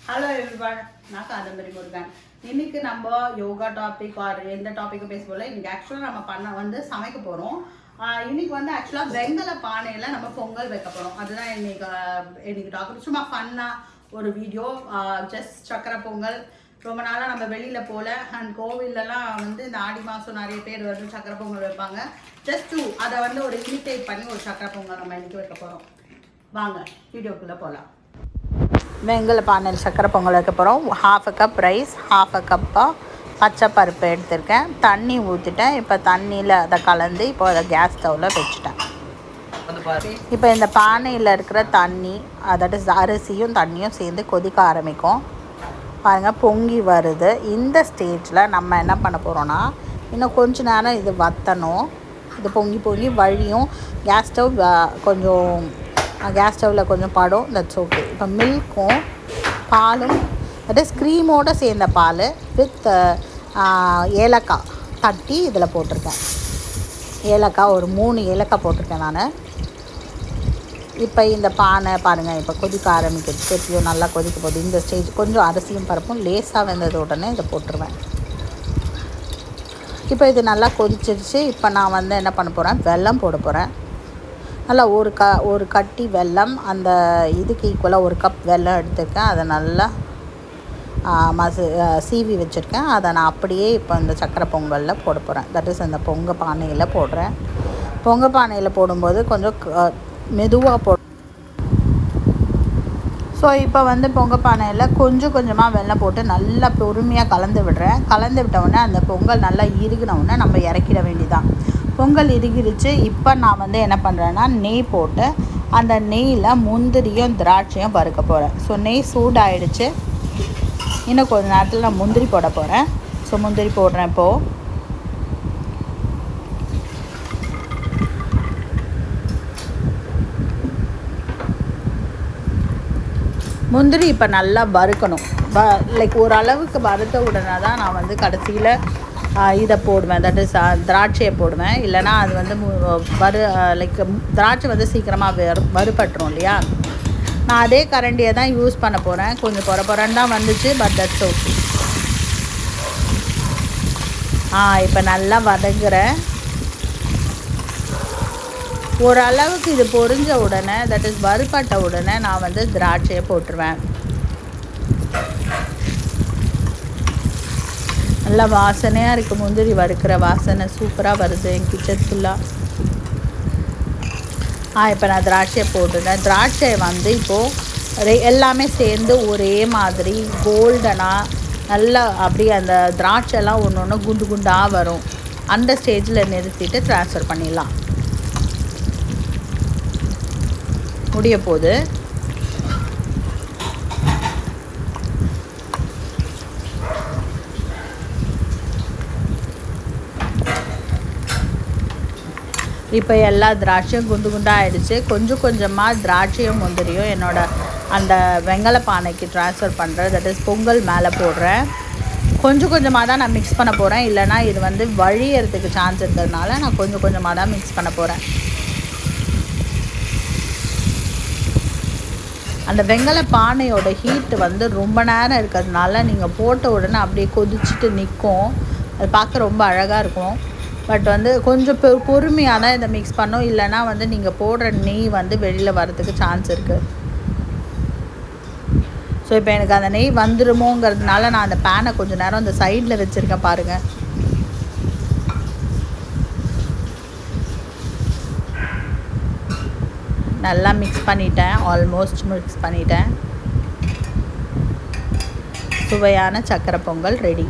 Hello everyone, நான் Kadambari Murugan. இன்னைக்கு நம்ம யோகா டாபிக் ஆர் எந்த டாபிக் பேச போல இன்னைக்கு एक्चुअली நம்ம பண்ண வந்து சமைக்க போறோம். இன்னைக்கு வந்து एक्चुअली வெங்கல பானையில நம்ம பொங்கல் வைக்க போறோம். அதுதான் இன்னைக்கு டாபிக். சும்மா ஃபன்னா ஒரு வீடியோ ஜஸ்ட் சக்கரை பொங்கல். ரொம்ப நாளா நம்ம வெளியில போல அண்ட் கோவில்லலாம் வந்து இந்த ஆடி மாசம் நிறைய பேர் வந்து சக்கரை பொங்கல் வைப்பாங்க. ஜஸ்ட் அதை வந்து ஒரு இமிட்டேட் பண்ணி ஒரு சக்கரை பொங்கல் நம்ம இன்னைக்கு வைக்க போறோம். வாங்க வீடியோக்குள்ள போலாம். வெங்கல பானையில் சக்கரை பொங்கல் வைக்க போகிறோம். 1/2 கப் ரைஸ், 1/2 கப்பாக பச்சை பருப்பு எடுத்திருக்கேன். தண்ணி ஊற்றிட்டேன். இப்போ தண்ணியில் அதை கலந்து இப்போ அதை கேஸ் ஸ்டவ்வில் வச்சுட்டேன். இப்போ இந்த பானையில் இருக்கிற தண்ணி, அதாவது அரிசியும் தண்ணியும் சேர்ந்து கொதிக்க ஆரம்பிக்கும். பாருங்கள், பொங்கி வருது. இந்த ஸ்டேஜில் நம்ம என்ன பண்ண போகிறோன்னா, இன்னும் கொஞ்சம் நேரம் இது வற்றணும். இது பொங்கி பொங்கி வழியும். கேஸ் ஸ்டவ்வில் கொஞ்சம் படும். That's okay. இப்போ மில்க்கும் பாலும், தட் இஸ் க்ரீமோடு சேர்ந்த பால் வித் ஏலக்காய் தட்டி இதில் போட்டிருக்கேன். ஏலக்காய் ஒரு 3 ஏலக்காய் போட்டிருக்கேன் நான். இப்போ இந்த பானை பாருங்கள், இப்போ கொதிக்க ஆரம்பிக்கிறது. திருப்பியும் நல்லா கொதிக்க போகுது. இந்த ஸ்டேஜ் கொஞ்சம் அரிசியும் பருப்பும் லேசாக வெந்தது உடனே இதை போட்டுருவேன். இப்போ இது நல்லா கொதிச்சிருச்சு. இப்போ நான் வந்து என்ன பண்ண போகிறேன், வெல்லம் போட போகிறேன். நல்லா ஒரு கட்டி வெல்லம், அந்த இதுக்கு ஈக்குவலாக 1 கப் வெல்லம் எடுத்துருக்கேன். அதை நல்லா சீவி வச்சுருக்கேன். அதை நான் அப்படியே இப்போ இந்த சக்கரை பொங்கலில் போட போகிறேன். தட் இஸ் அந்த பொங்கல் பானையில் போடுறேன். பொங்கல் பானையில் போடும்போது கொஞ்சம் மெதுவாக ஸோ இப்போ வந்து பொங்கல் பானையில் கொஞ்சம் கொஞ்சமாக வெல்லம் போட்டு நல்லா பொறுமையாக கலந்து விடுறேன். கலந்து விட்டவுடனே அந்த பொங்கல் நல்லா இறுகினவுடனே நம்ம இறக்கிட வேண்டியதான். பொங்கல் இறுகிடுச்சு. இப்போ நான் வந்து என்ன பண்ணுறேன்னா, நெய் போட்டு அந்த நெய்யில் முந்திரியும் திராட்சையும் வறுக்க போகிறேன். ஸோ நெய் சூடாகிடுச்சு. இன்னும் கொஞ்சம் நேரத்தில் நான் முந்திரி போட போகிறேன். ஸோ முந்திரி போடுறேன் இப்போது. முந்திரி இப்போ நல்லா வறுக்கணும். லைக் ஓரளவுக்கு வறுத்த உடனே தான் நான் வந்து கடைசியில் இதை போடுவேன். தட் இஸ் திராட்சையை போடுவேன். இல்லைனா அது வந்து லைக் திராட்சை வந்து சீக்கிரமாக வறுபட்டுரும் இல்லையா. நான் அதே கரண்டியை தான் யூஸ் பண்ண போகிறேன். கொஞ்சம் பொறன்னு தான் வந்துச்சு, பட் தட்ஸ் ஓகே. இப்போ நல்லா வதங்குறேன். ஓரளவுக்கு இது பொரிஞ்ச உடனே, தட் இஸ் வறுபட்ட உடனே நான் வந்து திராட்சையை போட்டுருவேன். நல்லா வாசனையாக இருக்குது. முந்திரி வறுக்கிற வாசனை சூப்பராக வருது என் கிச்சன் ஃபுல்லாக. இப்போ நான் திராட்சையை போட்டுட்டேன். திராட்சையை வந்து இப்போது எல்லாமே சேர்ந்து ஒரே மாதிரி கோல்டனாக நல்லா அப்படியே அந்த திராட்சைலாம் ஒன்று ஒன்று குண்டு குண்டாக வரும். அந்த ஸ்டேஜில் நிறுத்திட்டு ட்ரான்ஸ்ஃபர் பண்ணிடலாம். முடிய போகுது. இப்போ எல்லா திராட்சையும் குண்டு குண்டாக ஆகிடுச்சு. கொஞ்சம் கொஞ்சமாக திராட்சையும் முந்திரியும் என்னோடய அந்த வெங்கல பானைக்கு ட்ரான்ஸ்ஃபர் பண்ணுறேன். தட் இஸ் பொங்கல் மேலே போடுறேன். கொஞ்சம் கொஞ்சமாக தான் நான் மிக்ஸ் பண்ண போகிறேன். இல்லைனா இது வந்து வழியறதுக்கு சான்ஸ் இருக்கிறதுனால நான் கொஞ்சம் கொஞ்சமாக தான் மிக்ஸ் பண்ண போகிறேன். அந்த வெங்கல பானையோட ஹீட்டு வந்து ரொம்ப நேரம் இருக்கிறதுனால நீங்கள் போட்ட உடனே அப்படியே கொதிச்சுட்டு நிற்கும். அது பார்க்க ரொம்ப அழகாக இருக்கும். பட் வந்து கொஞ்சம் பொறுமையாக தான் இதை மிக்ஸ் பண்ணோம். இல்லைனா வந்து நீங்கள் போடுற நெய் வந்து வெளியில் வரதுக்கு சான்ஸ் இருக்குது. ஸோ இப்போ எனக்கு அந்த நெய் வந்துடுமோங்கிறதுனால நான் அந்த பேனை கொஞ்சம் நேரம் அந்த சைடில் வச்சுருக்கேன். பாருங்கள், நல்லா மிக்ஸ் பண்ணிட்டேன். ஆல்மோஸ்ட் மிக்ஸ் பண்ணிட்டேன். சுவையான சக்கரை பொங்கல் ரெடி.